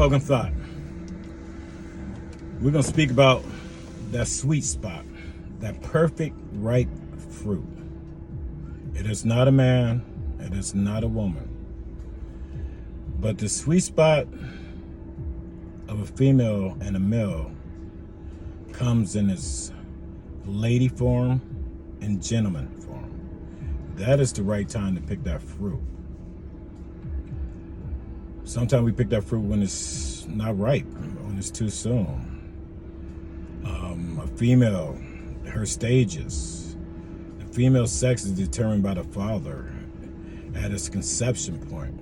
Spoken thought. We're going to speak about that sweet spot, that perfect ripe fruit. It is not a man, it is not a woman. But the sweet spot of a female and a male comes in its lady form and gentleman form. That is the right time to pick that fruit. Sometimes we pick that fruit when it's not ripe, when it's too soon. A female, her stages. The female sex is determined by the father at its conception point.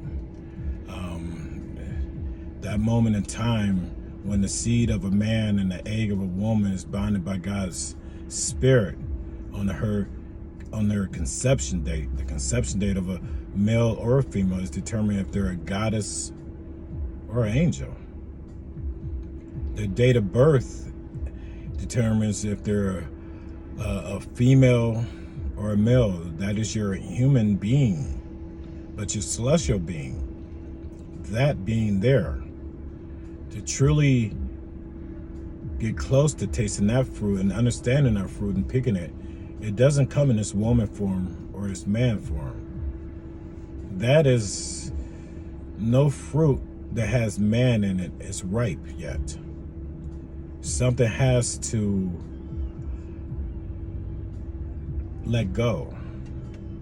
That moment in time when the seed of a man and the egg of a woman is bonded by God's spirit on their conception date. The conception date of a male or a female is determined if they're a goddess or an angel. The date of birth determines if they're a female or a male. That is your human being, but your celestial being, that being there. To truly get close to tasting that fruit and understanding that fruit and picking it, it doesn't come in this woman form or this man form. That is no fruit that has man in it is ripe yet. Something has to let go.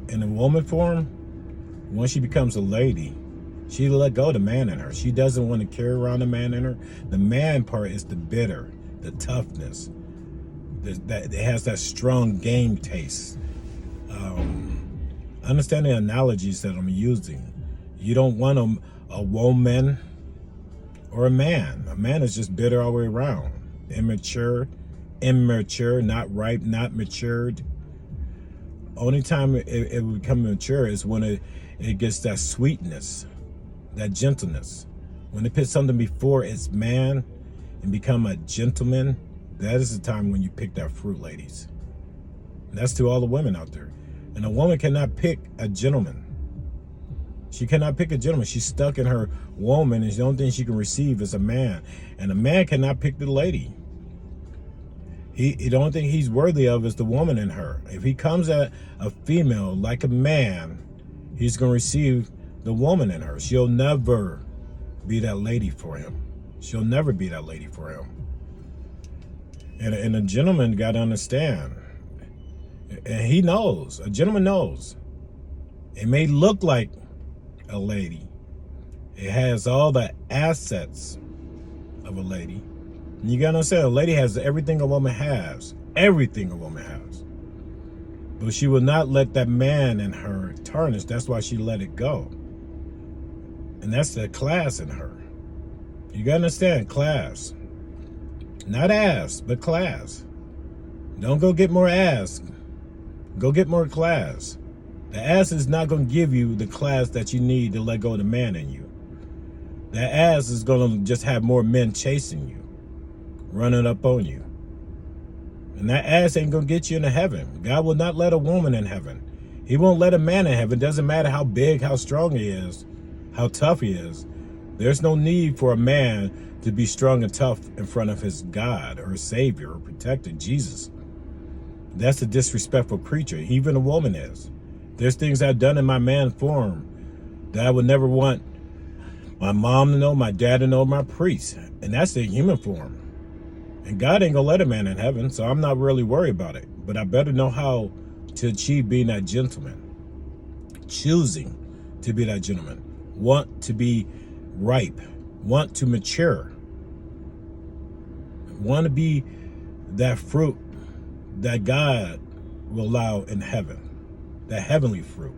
In a woman form, once she becomes a lady, she let go of the man in her. She doesn't want to carry around the man in her. The man part is the bitter, the toughness. It has that strong game taste. Understand the analogies that I'm using. You don't want a woman or a man. A man is just bitter all the way around. Immature, not ripe, not matured. Only time it will become mature is when it gets that sweetness, that gentleness. When it puts something before its man and become a gentleman, that is the time when you pick that fruit, ladies. And that's to all the women out there. And a woman cannot pick a gentleman. She cannot pick a gentleman. She's stuck in her woman, and the only thing she can receive is a man. And a man cannot pick the lady. The only thing he's worthy of is the woman in her. If he comes at a female like a man, he's going to receive the woman in her. She'll never be that lady for him. She'll never be that lady for him. And a gentleman got to understand. And he knows. A gentleman knows. It may look like a lady. It has all the assets of a lady. And you got to understand, a lady has everything a woman has. Everything a woman has. But she will not let that man in her tarnish. That's why she let it go. And that's the class in her. You got to understand, class. Not ass, but class. Don't go get more ass. Go get more class. The ass is not going to give you the class that you need to let go of the man in you. That ass is going to just have more men chasing you, running up on you. And that ass ain't going to get you into heaven. God will not let a woman in heaven. He won't let a man in heaven. Doesn't matter how big, how strong he is, how tough he is. There's no need for a man to be strong and tough in front of his God or his Savior or protector, Jesus. That's a disrespectful creature. Even a woman is. There's things I've done in my man form that I would never want my mom to know, my dad to know, my priest. And that's the human form. And God ain't gonna let a man in heaven, so I'm not really worried about it. But I better know how to achieve being that gentleman. Choosing to be that gentleman. Want to be ripe. Want to mature. Want to be that fruit that God will allow in heaven. That heavenly fruit.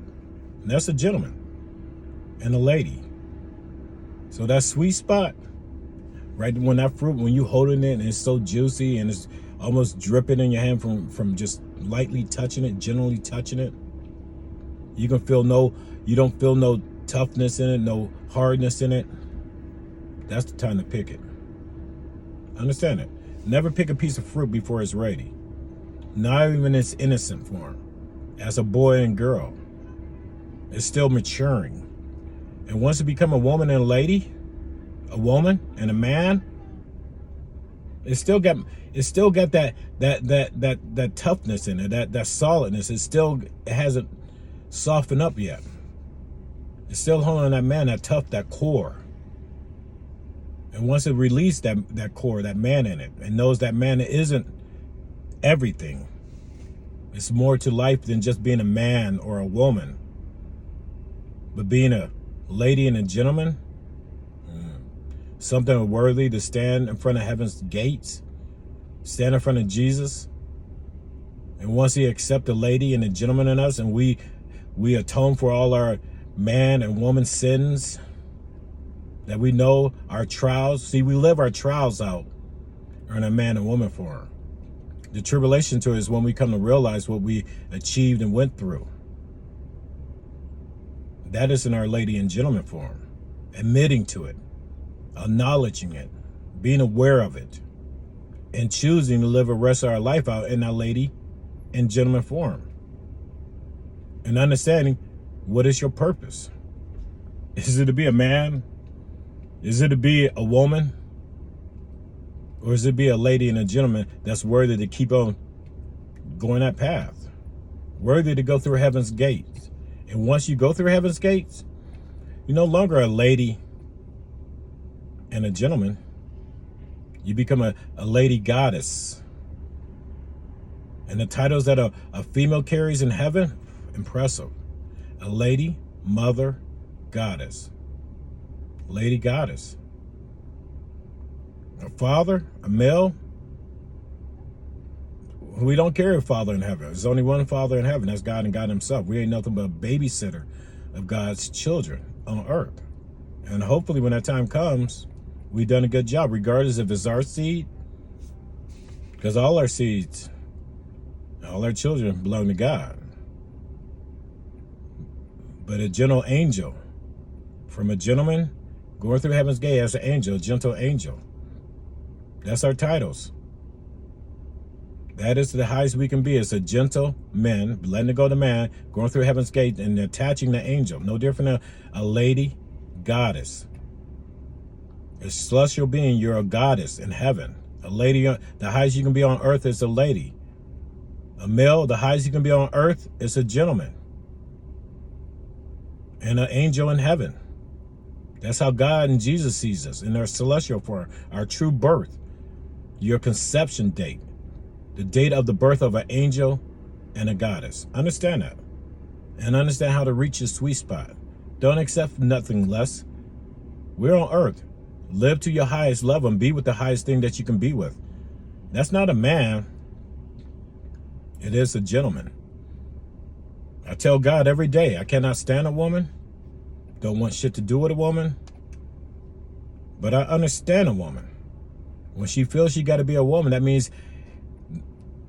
And that's a gentleman and a lady. So that sweet spot, right when that fruit, when you holding it and it's so juicy and it's almost dripping in your hand from just lightly touching it, gently touching it, you don't feel no toughness in it, no hardness in it. That's the time to pick it. Understand it. Never pick a piece of fruit before it's ready. Not even its innocent form. As a boy and girl. It's still maturing. And once it become a woman and a lady, a woman and a man, it's still got that toughness in it, that solidness. It hasn't softened up yet. It's still holding that man, that tough, that core. And once it released that core, that man in it, and knows that man isn't everything. It's more to life than just being a man or a woman, but being a lady and a gentleman. Something worthy to stand in front of heaven's gates, stand in front of Jesus. And once he accepts a lady and a gentleman in us, and we atone for all our man and woman sins, that we know our trials. See, we live our trials out in a man and woman form. The tribulation to it is when we come to realize what we achieved and went through. That is in our lady and gentleman form. Admitting to it, acknowledging it, being aware of it, and choosing to live the rest of our life out in our lady and gentleman form. And understanding, what is your purpose? Is it to be a man? Is it to be a woman? Or is it to be a lady and a gentleman that's worthy to keep on going that path? Worthy to go through heaven's gates. And once you go through heaven's gates, you're no longer a lady and a gentleman. You become a lady goddess. And the titles that a female carries in heaven, impressive. A lady, mother, goddess. Lady goddess. A father, a male. We don't carry a father in heaven. There's only one father in heaven. That's God and God himself. We ain't nothing but a babysitter of God's children on earth. And hopefully when that time comes, we've done a good job, regardless if it's our seed, because all our seeds, all our children belong to God. But a gentle angel, from a gentleman going through heaven's gate as an angel, gentle angel. That's our titles. That is the highest we can be. It's a gentle man, letting it go to man, going through heaven's gate and attaching the angel. No different than a lady goddess. A celestial being, you're a goddess in heaven. A lady, the highest you can be on earth is a lady. A male, the highest you can be on earth is a gentleman. And an angel in heaven. That's how God and Jesus sees us in our celestial form, our true birth, your conception date, the date of the birth of an angel and a goddess. Understand that. And understand how to reach your sweet spot. Don't accept nothing less. We're on earth. Live to your highest level and be with the highest thing that you can be with. That's not a man. It is a gentleman. I tell God every day, I cannot stand a woman. Don't want shit to do with a woman. But I understand a woman. When she feels she got to be a woman, that means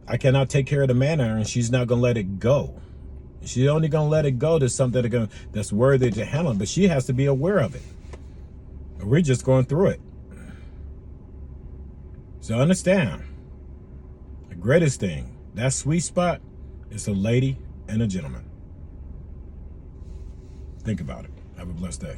I cannot take care of the man in her and she's not going to let it go. She's only going to let it go to something that's worthy to handle, but she has to be aware of it. We're just going through it. So understand, the greatest thing, that sweet spot, is a lady and a gentleman. Think about it. Have a blessed day.